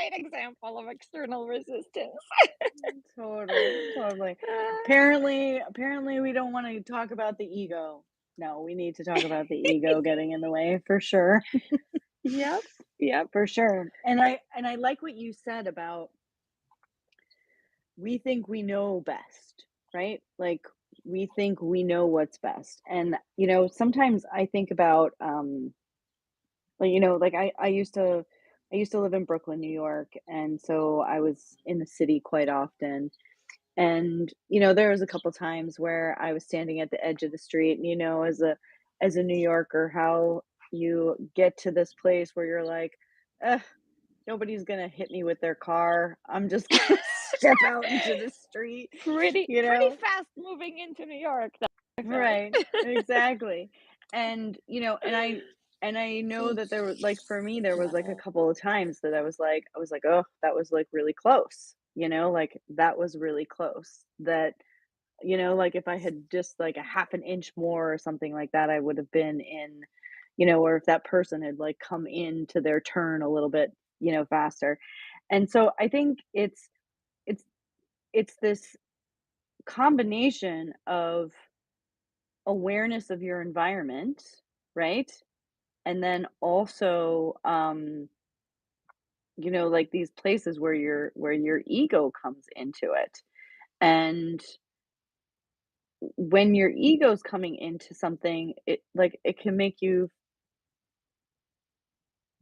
great example of external resistance. Totally. Ah. Apparently we don't want to talk about the ego. No, we need to talk about the ego getting in the way for sure. Yep, yep. For sure. And I like what you said about we think we know best, right? Like we think we know what's best. And sometimes I think about like like I used to live in Brooklyn, New York, and so I was in the city quite often. And there was a couple times where I was standing at the edge of the street, and as a New Yorker, how you get to this place where you're like, "Ugh, nobody's gonna hit me with their car. I'm just gonna step out into the street," Pretty you pretty know? fast moving into New York, that I felt. Right, exactly. And I know that there was like for me there was like a couple of times that I was like, "Oh, that was like really close." Like that was really close. That like if I had just like a half an inch more or something like that, I would have been in, or if that person had like come into their turn a little bit, faster. And so I think it's it's this combination of awareness of your environment, right? And then also like these places where your ego comes into it. And when your ego's coming into something, it can make you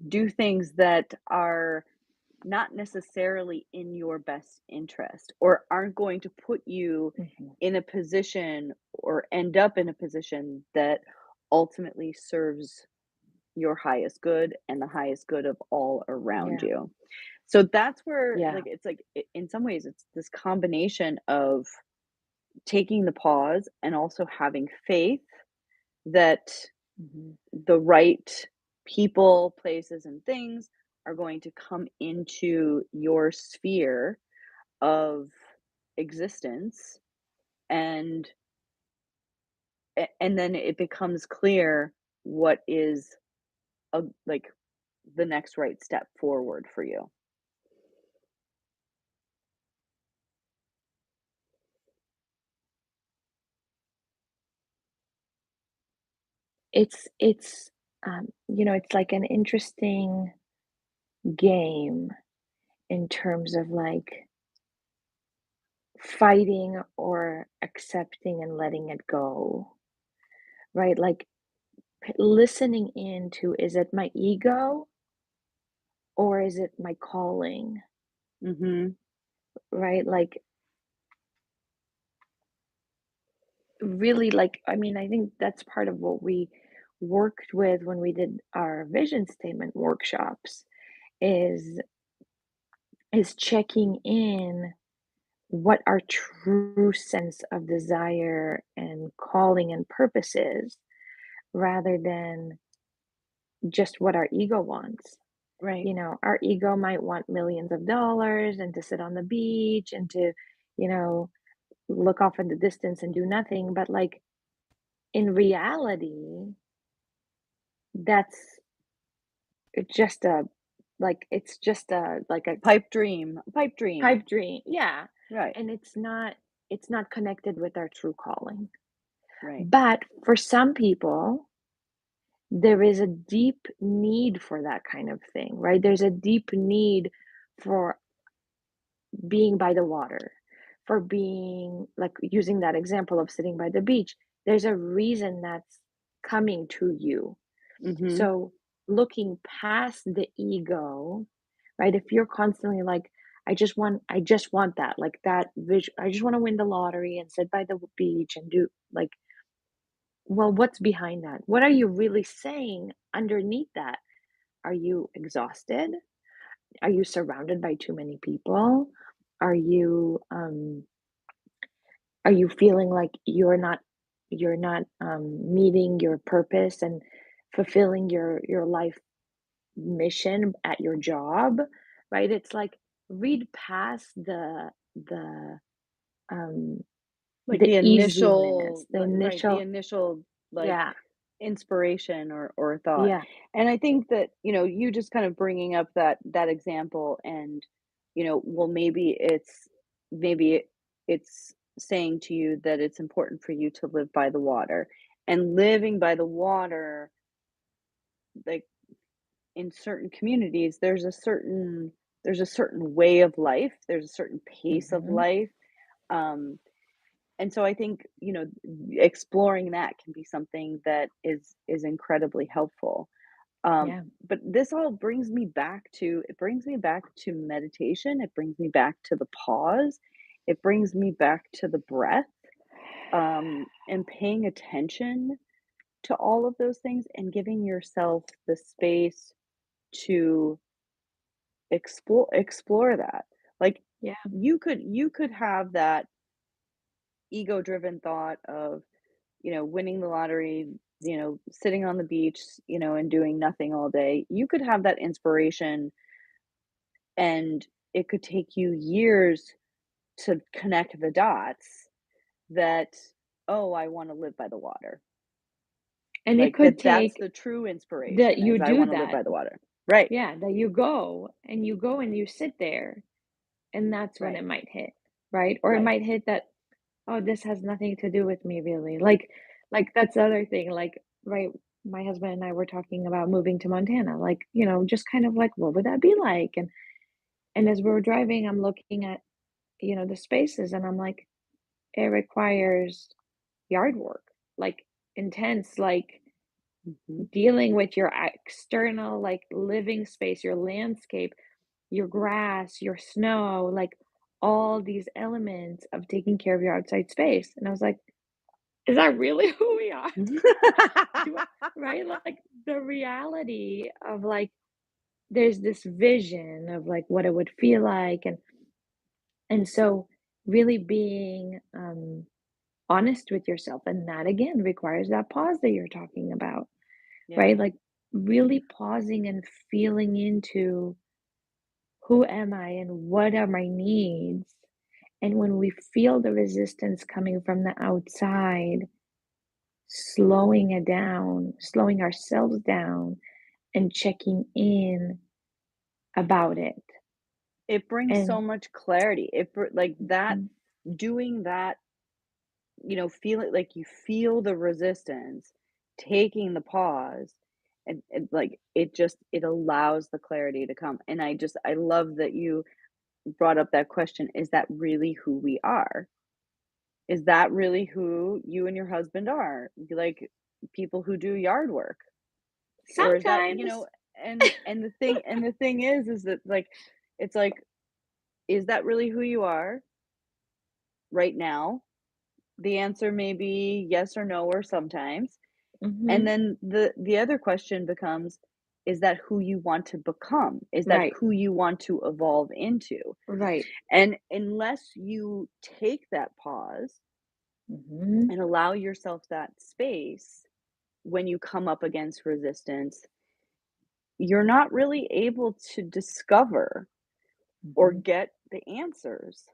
do things that are not necessarily in your best interest or aren't going to put you Mhm. in a position or end up in a position that ultimately serves your highest good and the highest good of all around Yeah, you. So that's where yeah. like it's like in some ways it's this combination of taking the pause and also having faith that Mhm. the right people, places, and things are going to come into your sphere of existence, and and then it becomes clear what is like the next right step forward for you. It's like an interesting game in terms of like fighting or accepting and letting it go, right? Like listening into, is it my ego or is it my calling, Mhm. right? Like really, like, I mean, I think that's part of what we worked with when we did our vision statement workshops is checking in what our true sense of desire and calling and purpose is rather than just what our ego wants. Right. Our ego might want millions of dollars and to sit on the beach and to, you know, look off in the distance and do nothing. But like in reality, that's just it's just a Pipe dream. pipe dream. Yeah. Right. And it's not connected with our true calling. Right. But for some people, there is a deep need for that kind of thing, right? There's a deep need for being by the water, for being like using that example of sitting by the beach. There's a reason that's coming to you. Mhm. So looking past the ego, right? If you're constantly like, I just want that, like that vision, I just want to win the lottery and sit by the beach and do like, well, what's behind that? What are you really saying underneath that? Are you exhausted? Are you surrounded by too many people? Are you um are you feeling like you're not meeting your purpose and fulfilling your life mission at your job, right? It's like read past the um Like the the easiness, initial the right, the initial, initial like yeah, inspiration or thought. Yeah. And I think that, you just kind of bringing up that example and, well, maybe it's saying to you that it's important for you to live by the water. And living by the water, like in certain communities, there's a certain way of life, there's a certain pace of Mhm. life. Um, and so I think, exploring that can be something that is incredibly helpful. Um, Yeah. but this all brings me back to meditation. It brings me back to the pause. It brings me back to the breath, and paying attention to all of those things and giving yourself the space to explore that. Like Yeah. you could have that ego driven thought of, winning the lottery, sitting on the beach, and doing nothing all day. You could have that inspiration, and it could take you years to connect the dots that, oh, I want to live by the water. And it Like could that's take the true that inspiration you is I do want to live that. by the water. Right. Yeah, that you go and you sit there, and that's when Right. it might hit, right? Or it Right. might hit that, "Oh, this has nothing to do with me really." Like that's the other thing, like, right, my husband and I were talking about moving to Montana, like, just kind of like, what would that be like? And as we were driving, I'm looking at, the spaces, and I'm like, it requires yard work, like intense, like Mhm. dealing with your external, like living space, your landscape, your grass, your snow, like all these elements of taking care of your outside space. And I was like, is that really who we are? Do I, right? Like the reality of like, there's this vision of like what it would feel like. And so really being honest with yourself. And that again requires that pause that you're talking about, right? Yeah. Like really pausing and feeling into who am I and what are my needs. And when we feel the resistance coming from the outside, slowing it down, slowing ourselves down, and checking in about it. It brings so And much clarity. Like that, mhm, doing that, feel it like you feel the resistance, taking the pause, and like it allows the clarity to come. And I love that you brought up that question. Is that really who we are? Is that really who you and your husband are? Like people who do yard work? Or is that, sometimes, and the thing is that like it's like, is that really who you are right now? The answer may be yes or no or sometimes. And mhm, then the other question becomes, is that who you want to become? Is that right, who you want to evolve into? right. And unless you take that pause Mhm, and allow yourself that space when you come up against resistance, you're not really able to discover or mhm. get the answers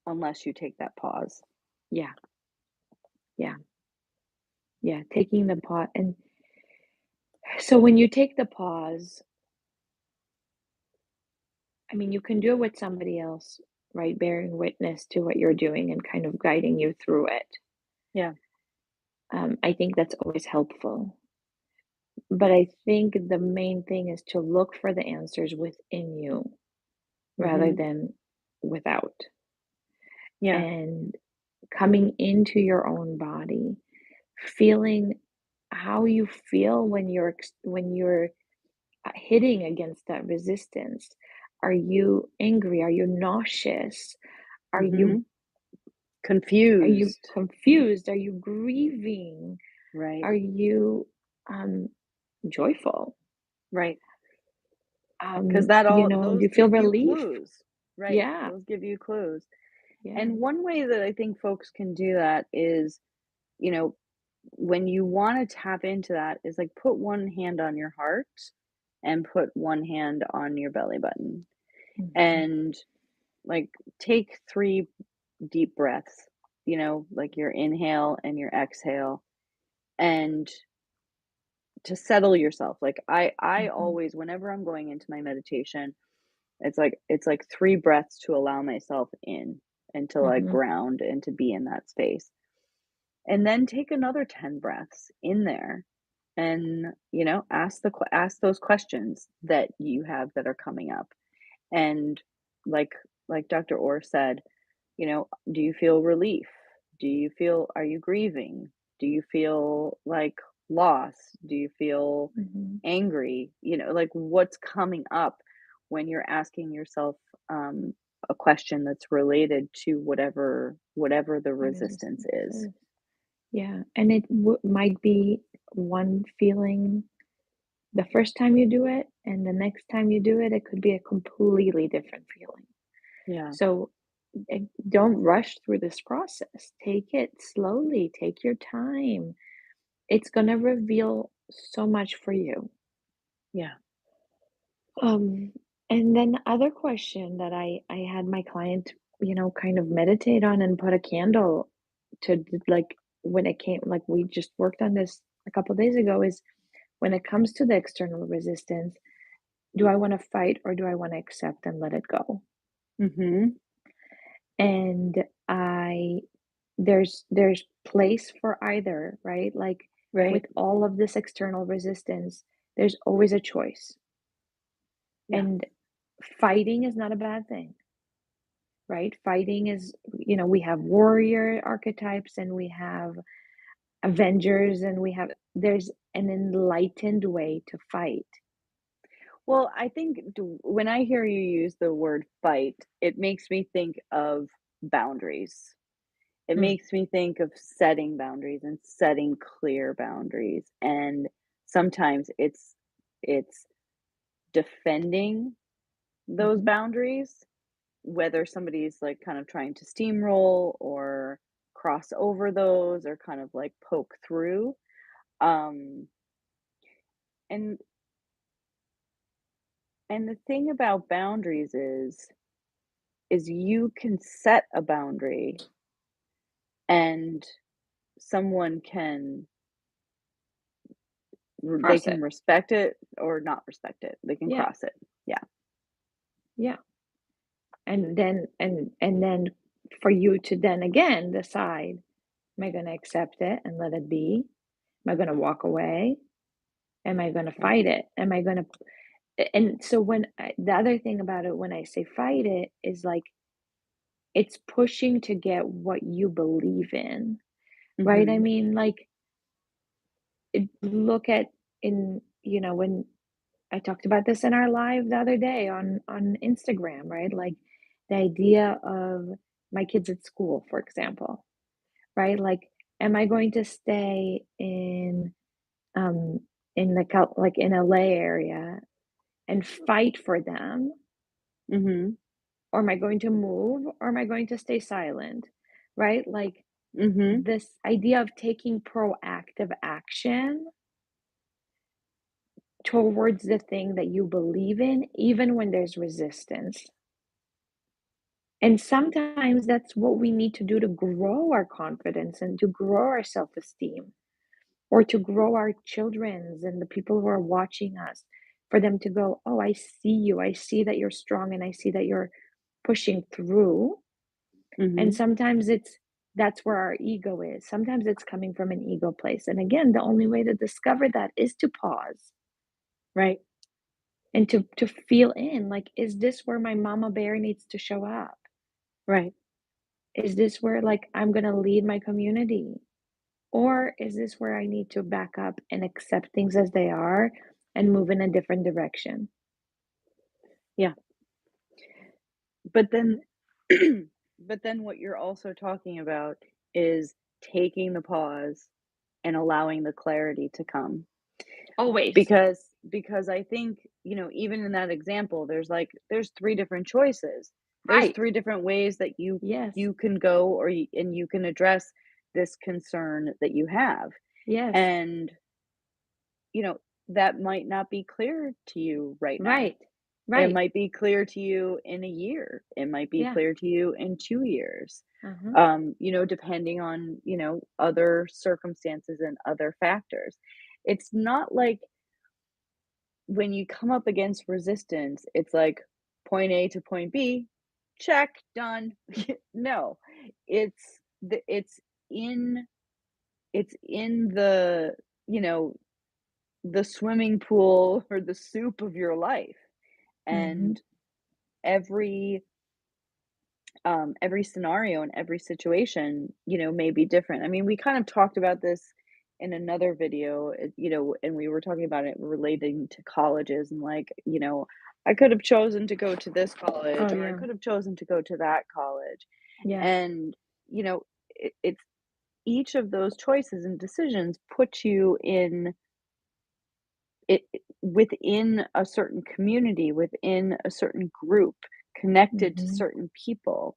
unless you take that pause. Yeah, yeah, yeah. Taking the pause. And so when you take the pause, I mean, you can do it with somebody else, right? Bearing witness to what you're doing and kind of guiding you through it. Yeah. I think that's always helpful. But I think the main thing is to look for the answers within you rather Mhm. than without. Yeah. And coming into your own body, feeling how you feel when you're hitting against that resistance. Are you angry? Are you nauseous? Are you Mhm. Are you Confused. confused? Are you grieving? Right. Are you um, joyful? Right. 'Cause Do those you feel give you relief? clues. Right. Yeah, Those give you clues. yeah. And one way that I think folks can do that is, you know, when you wanna tap into that is, like, put one hand on your heart and put one hand on your belly button, Mhm, and, like, take 3 deep breaths, like your inhale and your exhale, and to settle yourself. Like I Mhm, always, whenever I'm going into my meditation, it's like 3 breaths to allow myself in and to, like, mhm, ground and to be in that space. And then take another 10 breaths in there and, ask those questions that you have that are coming up. And like Dr. Orr said, do you feel relief? Are you grieving? Do you feel like loss? Do you feel mhm. angry? Like what's coming up when you're asking yourself a question that's related to whatever the The resistance resistance is. is yeah, and it might be one feeling the first time you do it, and the next time you do it, it could be a completely different feeling. Yeah. So, don't rush through this process. Take it slowly, take your time. It's gonna reveal so much for you. Yeah. Um, and then the other question that I had my client, kind of meditate on and put a candle to like when it came like we just worked on this a couple days ago is when it comes to the external resistance, do I want to fight or do I want to accept and let it go? Mhm. And I there's place for either, right? Like with Right. all of this external resistance, there's always a choice. Yeah. And fighting is not a bad thing, right? Fighting is, we have warrior archetypes and we have avengers and there's an enlightened way to fight. Well, I think when I hear you use the word fight, it makes me think of boundaries. It Mm, makes me think of setting boundaries and setting clear boundaries. And sometimes it's defending those mhm. boundaries, whether somebody's like kind of trying to steamroll or cross over those or kind of like poke through. Um, and and the thing about boundaries is you can set a boundary and someone can they Cross can it. respect it or not respect it. They can Yeah, cross it. Yeah. yeah. And then for you to then again decide, am I going to accept it and let it be? Am I going to walk away? Am I going to Yeah. fight it? Am I going to? And so the other thing about it when I say fight it is like it's pushing to get what you believe in, right? I Mhm. mean, like look at when I talked about this in our live the other day on Instagram, right? Like the idea of my kids at school, for example, right? Like, am I going to stay um in like in LA area and fight for them, Mhm. or am I going to move, or am I going to stay silent, right? Like Mhm. this idea of taking proactive action towards the thing that you believe in, even when there's resistance. And sometimes that's what we need to do to grow our confidence and to grow our self esteem, or to grow our children's and the people who are watching us, for them to go, oh, I see you. I see that you're strong and I see that you're pushing through. And Mhm. sometimes that's where our ego is. Sometimes it's coming from an ego place. And again, the only way to discover that is to pause Right. and to feel in like, is this where my mama bear needs to show up? Right. Is this where like I'm going to lead my community? Or is this where I need to back up and accept things as they are and move in a different direction? Yeah. But then but then what you're also talking about is taking the pause and allowing the clarity to come. Always. Because I think, even in that example, there's 3 different choices. There's Right. 3 different ways that you Yes. you can go and you can address this concern that you have. Yes. And, you know, that might not be clear to you right now. Right. It Right. might be clear to you in a year. It might be Yeah. clear to you in 2 years. Uh-huh. Depending on, other circumstances and other factors. it's not like when you come up against resistance, it's like point A to point B, check, done. No, it's it's in the, you know, the swimming pool or the soup of your life. Mhm. And every every scenario and every situation, you know, may be different. I mean, we kind of talked about this in another video, you know, and we were talking about it relating to colleges and like, you know, I could have chosen to go to this Oh, college or I yeah. could have chosen to go to that college. Yeah. And, you know, it's each of those choices and decisions put you in within a certain community, within a certain group, connected to Mhm. certain people.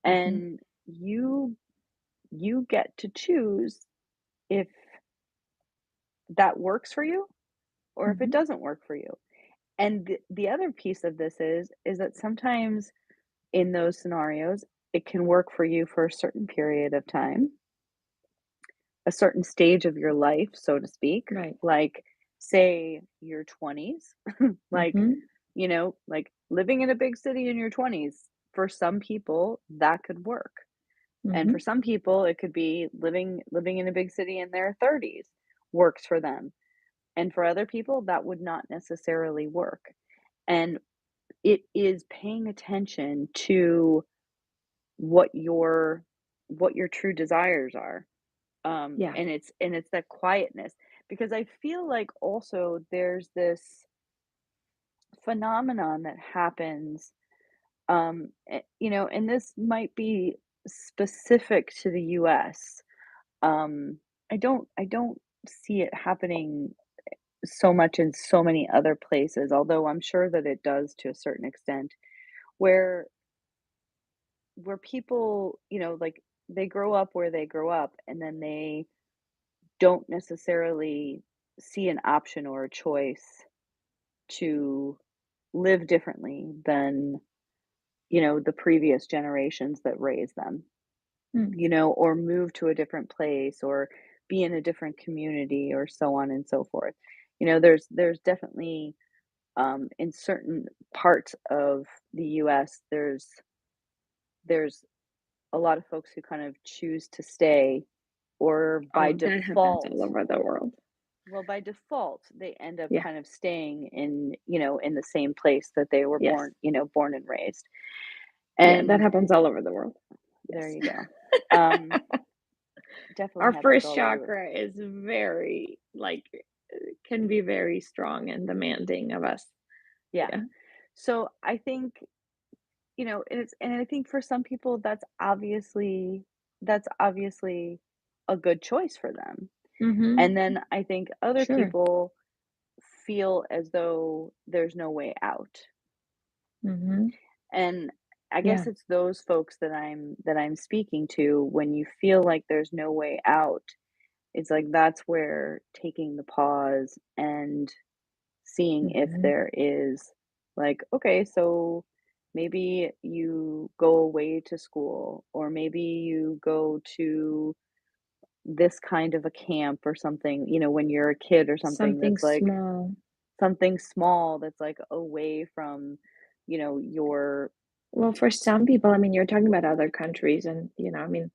Mhm. And you get to choose if that works for you or if it Mhm. doesn't work for you. And the other piece of this is that sometimes in those scenarios, it can work for you for a certain period of time, a certain stage of your life, so to speak. Right. Like, say your 20s, like, Mhm. you know, like living in a big city in your 20s, for some people, that could work. And for Mhm. some people, it could be living in a big city in their 30s works for them. And for other people, that would not necessarily work. And it is paying attention to what your true desires are. Yeah. And it's that quietness, because I feel like also there's this phenomenon that happens, you know, and this might be specific to the US. I don't see it happening so much in so many other places, although I'm sure that it does to a certain extent, where people, you know, like they grow up where they grow up and then they don't necessarily see an option or a choice to live differently than, you know, the previous generations that raised them, Mm. you know, or move to a different place or be in a different community or so on and so forth. You know, there's definitely in certain parts of the US, there's a lot of folks who kind of choose to stay, or by Oh, that happens default, all over the world. well, by default, they end up Yeah. kind of staying in, you know, in the same place that they were Yes. born, you know, born and raised. Yeah, that And happens all over the world. there Yes. you go. Um, definitely Our happens first all over. chakra is very, like, can be very strong and demanding of us. Yeah. Yeah. So I think, you know, and I think for some people that's obviously a good choice for them. Mhm. And then I think other Sure. people feel as though there's no way out. Mhm. And I Yeah. guess it's those folks that I'm speaking to when you feel like there's no way out. It's like that's where taking the pause and seeing if Mhm. there is, like, okay, so maybe you go away to school, or maybe you go to this kind of a camp or something, you know, when you're a kid or something Something that's like small. something small that's like away from, you know, your Well, for some people, I mean, you're talking about other countries and, I mean,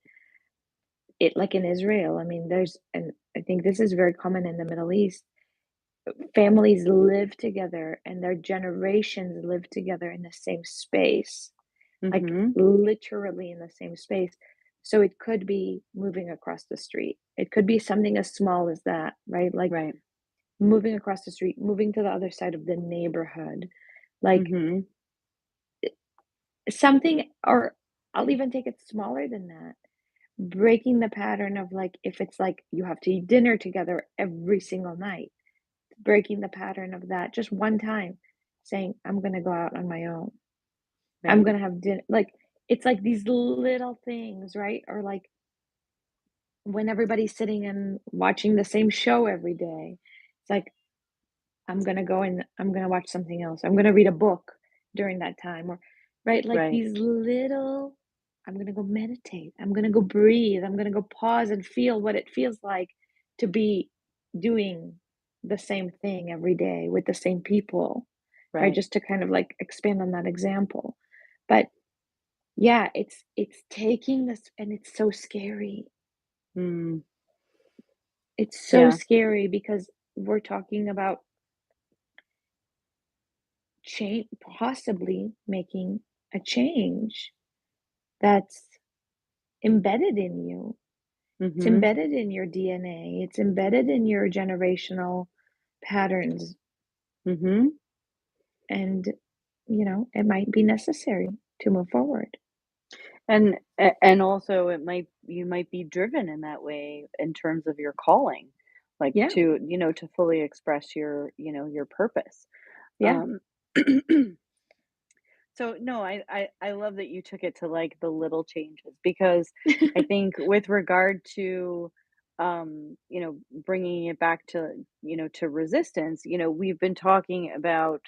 it like in Israel, I mean, and I think this is very common in the Middle East. Families live together and their generations live together in the same space, like mhm, literally in the same space. So it could be moving across the street. It could be something as small as that, right? Like right. moving across the street, moving to the other side of the neighborhood, like Mhm, something, or I'll even take it smaller than that. Breaking the pattern of like, if it's like you have to eat dinner together every single night, breaking the pattern of that just one time, saying, I'm going to go out on my own. I'm right, going to have dinner. Like, it's like these little things, right? Or like when everybody's sitting and watching the same show every day, it's like, I'm going to go and I'm going to watch something else. I'm going to read a book during that time. Or, right? Like right, these little, I'm going to go meditate. I'm going to go breathe. I'm going to go pause and feel what it feels like to be doing the same thing every day with the same people, right? Right. Just to kind of like expand on that example. But yeah, it's taking this, and it's so scary. Mm. It's so Yeah. scary because we're talking about change, possibly making a change that's embedded in you. It's Mhm. embedded in your DNA. It's embedded in your generational patterns. Mhm. And, it might be necessary to move forward. And also you might be driven in that way in terms of your calling, like Yeah, to fully express your purpose. yeah. Um So no, I love that you took it to like the little changes because I think with regard to bringing it back to to resistance, we've been talking about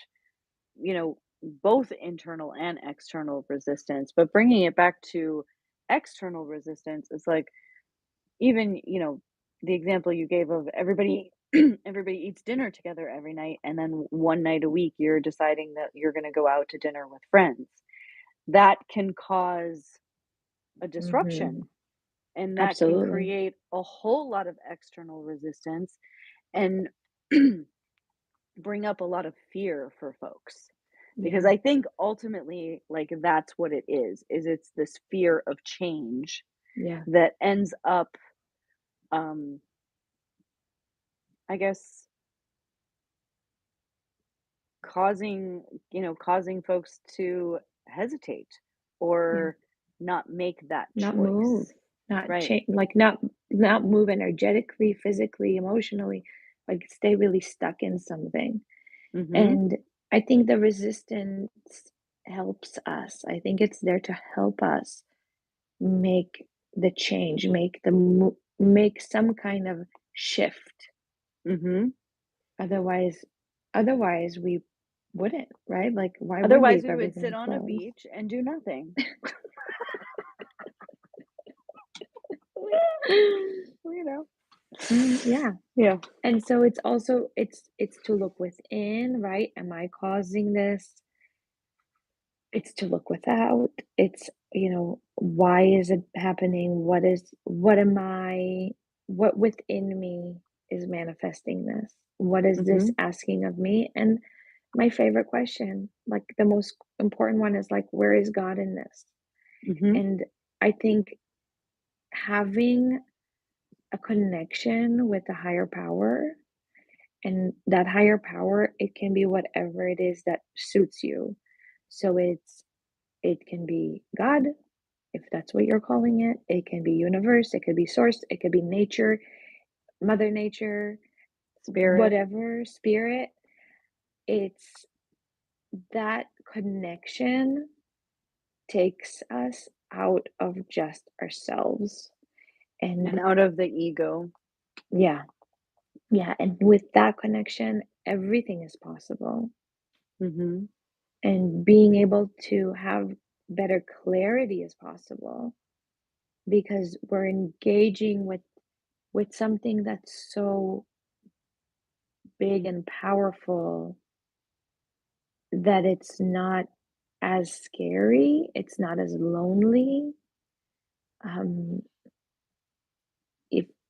both internal and external resistance, but bringing it back to external resistance is like even the example you gave of everybody everybody eats dinner together every night, and then one night a week you're deciding that you're going to go out to dinner with friends. That can cause a disruption, Mhm. and that can Absolutely. create a whole lot of external resistance and bring up a lot of fear for folks. Because Yeah, I think ultimately, like, that's what it is it's this fear of change yeah, that ends up, um, I guess, causing folks to hesitate yeah. or not make that Not move, choice. not Right. change, like, not move energetically, physically, emotionally, like, stay really stuck in something. Mhm. And I think the resistance helps us. I think it's there to help us make the change, make some kind of shift. Mhm. Otherwise otherwise we wouldn't, right? Like, why would we Otherwise, if we would everything sit was on a closed? beach and do nothing. You know? Yeah. Yeah. And so it's also it's to look within, right? Am I causing this? It's to look without. It's, why is it happening? What within me is manifesting this? What is this Mhm. asking of me? And my favorite question, like the most important one, is like, where is God in this? Mhm. And I think having a connection with a higher power, and that higher power, it can be whatever it is that suits you. So it can be God, if that's what you're calling it. It can be universe, it could be source, it could be nature, mother nature, Spirit. whatever, spirit. It's that connection takes us out of just ourselves. And And out of the ego. yeah, yeah. And with that connection, everything is possible. Mhm. And being able to have better clarity is possible because we're engaging with something that's so big and powerful that it's not as scary, it's not as lonely. Um,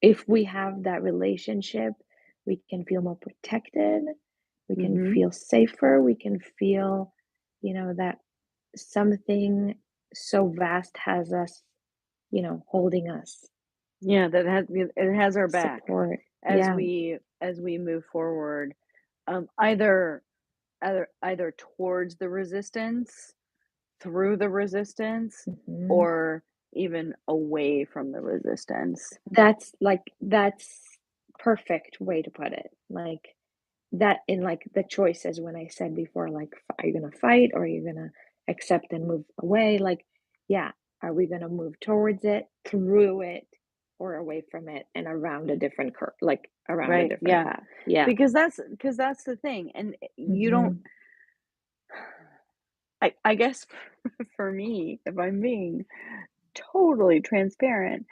if we have that relationship, we can feel more protected, we can Mhm. feel safer, we can feel, that something so vast has us, holding us, Yeah, it has our back support. as Yeah. we move forward, either towards the resistance, through the resistance, Mhm. or even away from the resistance. That's perfect way to put it. Like that in like the choices when I said before, like, are you gonna fight or are you gonna accept and move away? Like, yeah, are we gonna move towards it, through it, or away from it and around a different curve, like around a Right, different yeah. path? Yeah. Because that's the thing, and you don't Hmm. I guess for me, if I'm being totally transparent,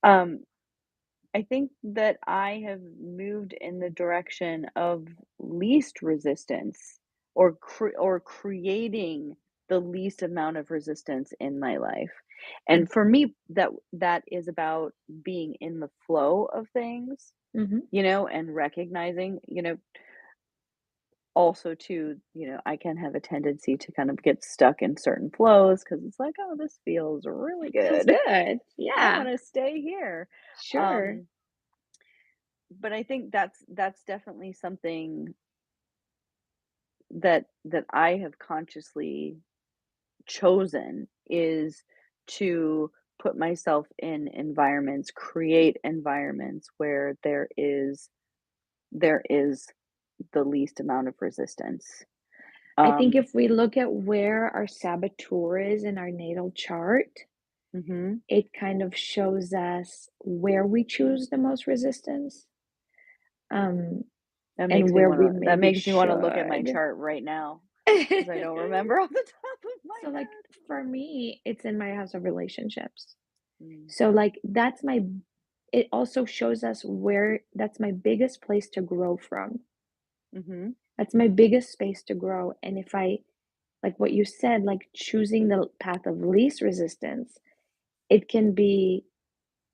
um, I think that I have moved in the direction of least resistance, or creating the least amount of resistance in my life. And for Mhm, me, that is about being in the flow of things, mhm. and recognizing, also too, I can have a tendency to kind of get stuck in certain flows because it's like, oh, this feels really Feels good. good. I Yeah, want to stay here. sure. Um, but I think that's definitely something that I have consciously chosen, is to put myself in environments, create environments where there is the least amount of resistance. I think Um, if we look at where our saboteur is in our natal chart, mhm. it kind of shows us where we choose the most resistance, um, and where we That maybe makes me wanna look at my should. chart right now because I don't remember off the top of my So, like, head. for me, it's in my house of relationships. Mm, So, like, that's my it also shows us where that's my biggest place to grow from. mhm. That's my biggest space to grow, and if I like what you said, like, choosing the path of least resistance, it can be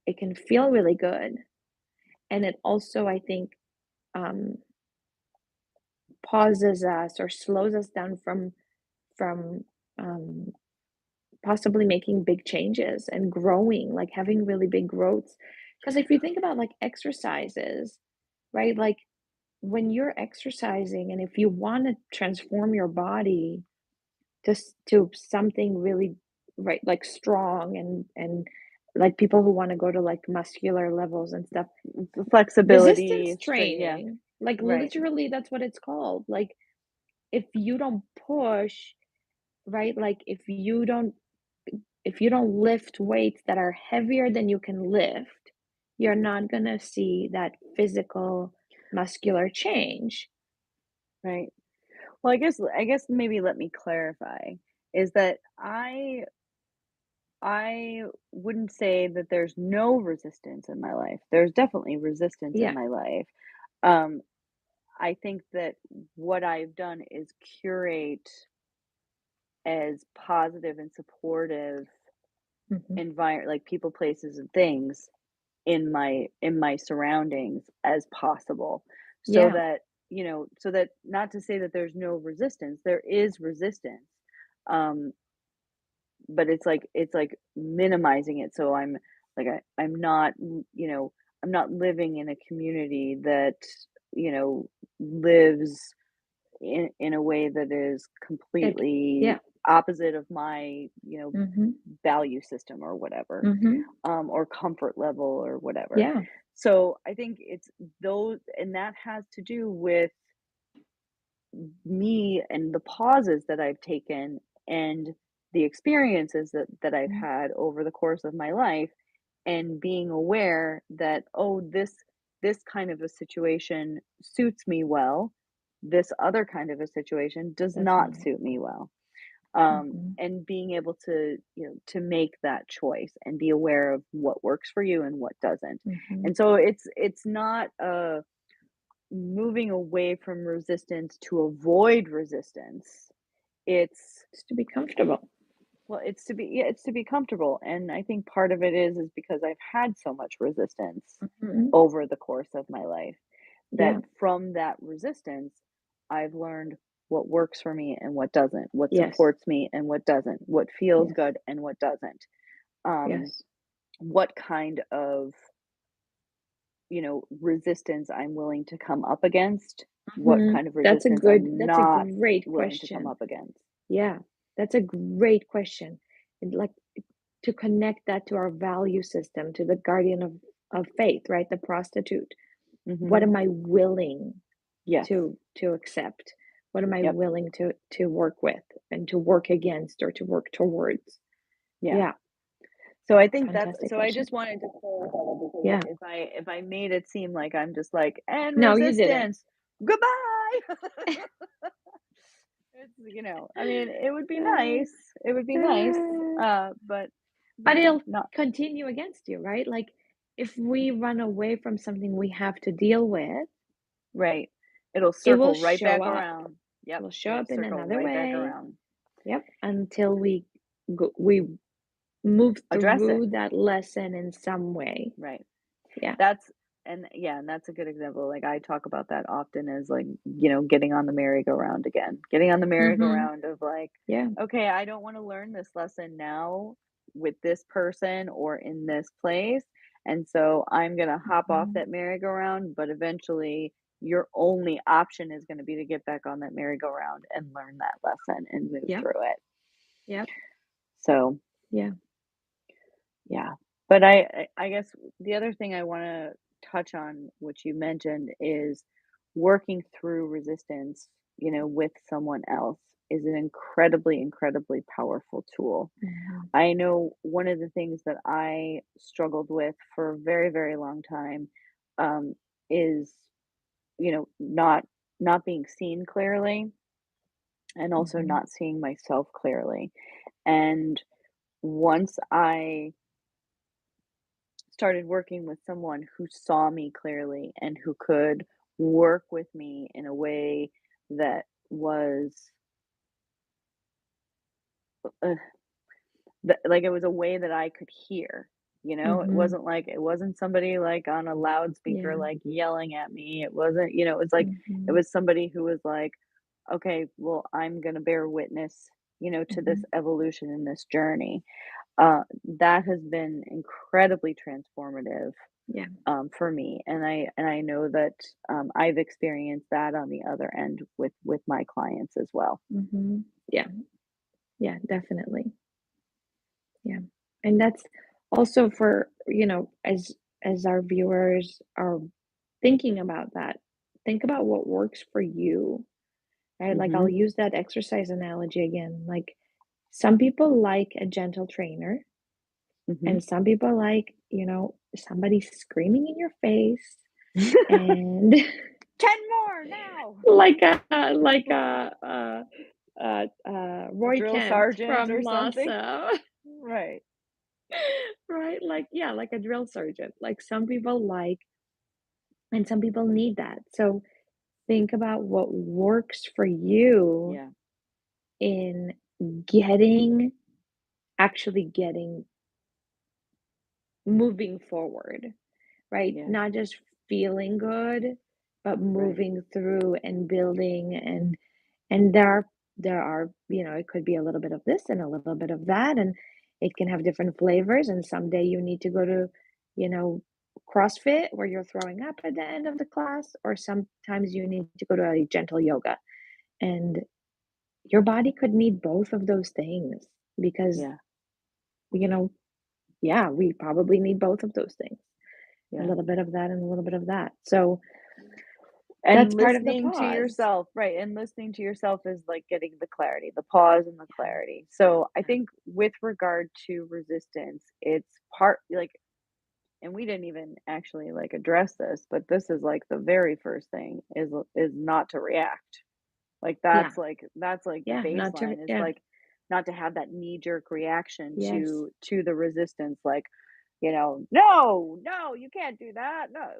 it can feel really good, and it also, I think, um, pauses us or slows us down from, um, possibly making big changes and growing, like, having really big growths. Because if you think about, like, exercises, right? Like, when you're exercising and if you wanna transform your body to something really, right, like, strong and, like, people who wanna go to, like, muscular levels and stuff. The flexibility, Resistance strength, yeah, training, like, right, literally, that's what it's called. Like, if you don't push, right, like, if you don't lift weights that are heavier than you can lift, you're not gonna see that physical muscular change. right. Well, I guess maybe let me clarify, is that I wouldn't say that there's no resistance in my life. There's definitely resistance in Yeah. my life. Um, I think that what I've done is curate as positive and supportive Mhm. like people, places, and things in my surroundings as possible, so Yeah. that not to say that there's no resistance, there is resistance, um but it's like minimizing it, so I'm not I'm not living in a community that lives in a way that is Like, completely yeah. opposite of my Mhm. value system or whatever, Mhm. or comfort level or whatever. Yeah. So I think it's those, and that has to do with me and the pauses that I've taken, and the experiences that I've Mhm. had over the course of my life, and being aware that, oh, this kind of a situation suits me well, this other kind of a situation does Does not not. suit me well. Mhm. And being able to to make that choice and be aware of what works for you and what doesn't. Mhm. And so it's not moving away from resistance to avoid resistance. It's Just to be comfortable. well, it's to be yeah, it's to be comfortable. And I think part of it is because I've had so much resistance Mhm. over the course of my life, that Yeah. from that resistance, I've learned what works for me and what doesn't, what Yes. supports me and what doesn't, what feels Yes. good and what doesn't. Um, Yes. what kind of, resistance I'm willing to come up against, what Mhm. kind of resistance I'm That's a not great willing to come question. up against. Yeah. That's a great question. And, like, to connect that to our value system, to the guardian of faith, right? The prostitute. What Mhm. am I willing Yes. to accept? What am I Yep. willing to work with and to work against or to work towards? Yeah. Yeah, So I think fantastic I question. just wanted to clarify, because Yeah. if I made it seem like I'm just like, "And No, you didn't. resistance, goodbye." I mean, it would be Uh, nice. It would be nice, uh, but but it'll not. continue against you, right? Like, if we run away from something we have to deal with, Right. It'll it will circle right show back up. around. It Yep, will show it'll up in circle another right back way. around. Yep, until we move Address it. through that lesson in some way. Right. Yeah. That's and yeah, and that's a good example. Like I talk about that often as like, getting on the merry-go-round again. Getting on the Mhm. merry-go-round of like, Yeah. okay, I don't want to learn this lesson now with this person or in this place. And so I'm going to hop off Mhm. that merry-go-round, but eventually your only option is going to be to get back on that merry-go-round and learn that lesson and move Yep. through it. Yep. So, Yeah. yeah. But I guess the other thing I wanna touch on, which you mentioned, is working through resistance, with someone else is an incredibly, incredibly powerful tool. Mhm. I know one of the things that I struggled with for a very, very long time, um, is, not being seen clearly and also Mhm. not seeing myself clearly. And once I started working with someone who saw me clearly and who could work with me in a way that was uh, like it was a way that I could hear. Mhm. It wasn't somebody like on a loudspeaker Yeah. like yelling at me. It wasn't, it was like it Mhm. was somebody who was like, okay, well, I'm going to bear witness, to this Mhm. evolution in this journey. That has been incredibly transformative, Yeah. for me, and I know that, I've experienced that on the other end with my clients as well. Mhm. Yeah. Yeah, definitely. Yeah. And that's also for, as our viewers are thinking about that, think about what works for you. Right? Like I'll Mhm, use that exercise analogy again. Like some people like a gentle trainer, mhm. and some people like, somebody screaming in your face and 10 more now. like a A Roy drill Kent sergeant from or something. Lasso, Right. right? Like, yeah, like a drill sergeant. Like some people like, and some people need that. So think about what works for you Yeah, in getting, actually getting moving forward, right? yeah, Not just feeling good, but right, moving through and building, and there are, it could be a little bit of this and a little bit of that, and it can have different flavors, and someday you need to go to, you know, CrossFit where you're throwing up at the end of the class, or sometimes you need to go to a gentle yoga. And your body could need both of those things because, yeah, you know, yeah, we probably need both of those things. A yeah. little bit of that and a little bit of that. So that's And part of the listening to pause. yourself, right, and listening to yourself is like getting the clarity, the pause and the Yeah, clarity. So, I yeah, think with regard to resistance, it's part like and we didn't even actually like address this, but this is like the very first thing is not to react. Like yeah, that's like the yeah, not to, baseline is yeah, like not to have that knee jerk reaction yes, to the resistance like, no, no, you can't do that. No,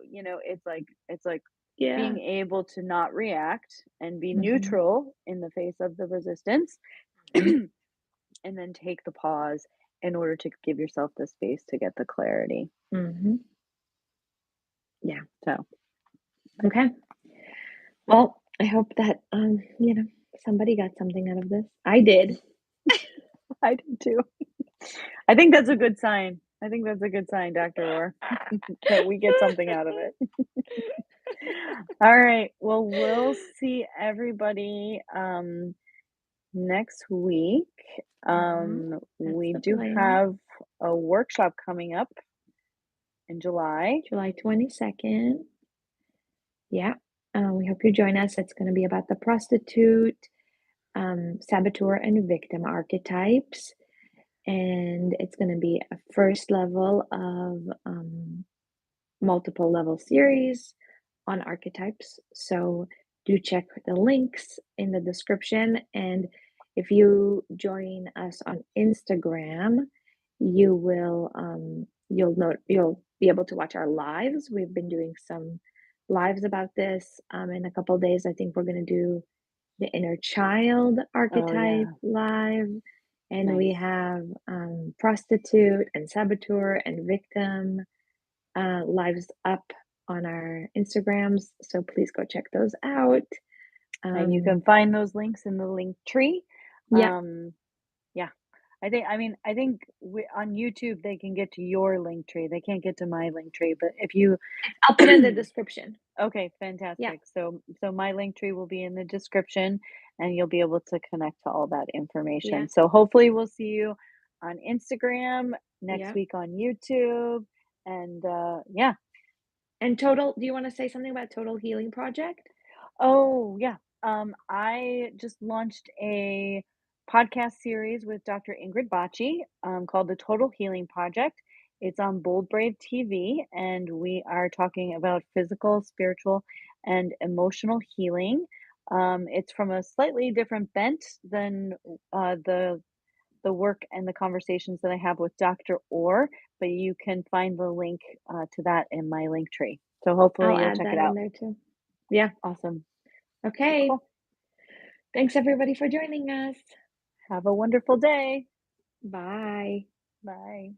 it's like yeah, being able to not react and be mhm, neutral in the face of the resistance mhm, and then take the pause in order to give yourself the space to get the clarity. mhm, yeah, So, okay. Well, I hope that, somebody got something out of this. I did. I do too. I think that's a good sign. I think that's a good sign, Dr. Orr, that we get something out of it. All right. Well, we'll see everybody next week. Mhm, that's We the do plan. have a workshop coming up in July. July 22nd. Yeah. We hope you join us. It's going to be about the prostitute, saboteur, and victim archetypes. And it's going to be a first level of multiple level series on archetypes. So do check the links in the description. And if you join us on Instagram, you'll be able to watch our lives. We've been doing some lives about this. In a couple days, I think we're going to do the inner child Oh, archetype yeah. live, and we Nice. have prostitute and saboteur and victim lives up on our Instagrams. So please go check those out. And you can Um, find those links in the link tree. yeah, Um, yeah. I think on YouTube, they can get to your link tree. They can't get to my link tree, but if you I'll put it in the description. okay, Yeah, fantastic. So my link tree will be in the description and you'll be able to connect to all that yeah, information. So hopefully we'll see you on Instagram, next yeah. week on YouTube, and yeah. And total, do you want to say something about Total Healing Project? Oh, yeah. I just launched a podcast series with Dr. Ingrid Bocci, called The Total Healing Project. It's on Bold Brave TV, and we are talking about physical, spiritual, and emotional healing. It's from a slightly different bent than the work and the conversations that I have with Dr. Orr, but you can find the link to that in my link tree. So hopefully I'll you'll add check it that in out. there too. Yeah. Awesome. Okay. Cool. Thanks everybody for joining us. Have a wonderful day. Bye. Bye.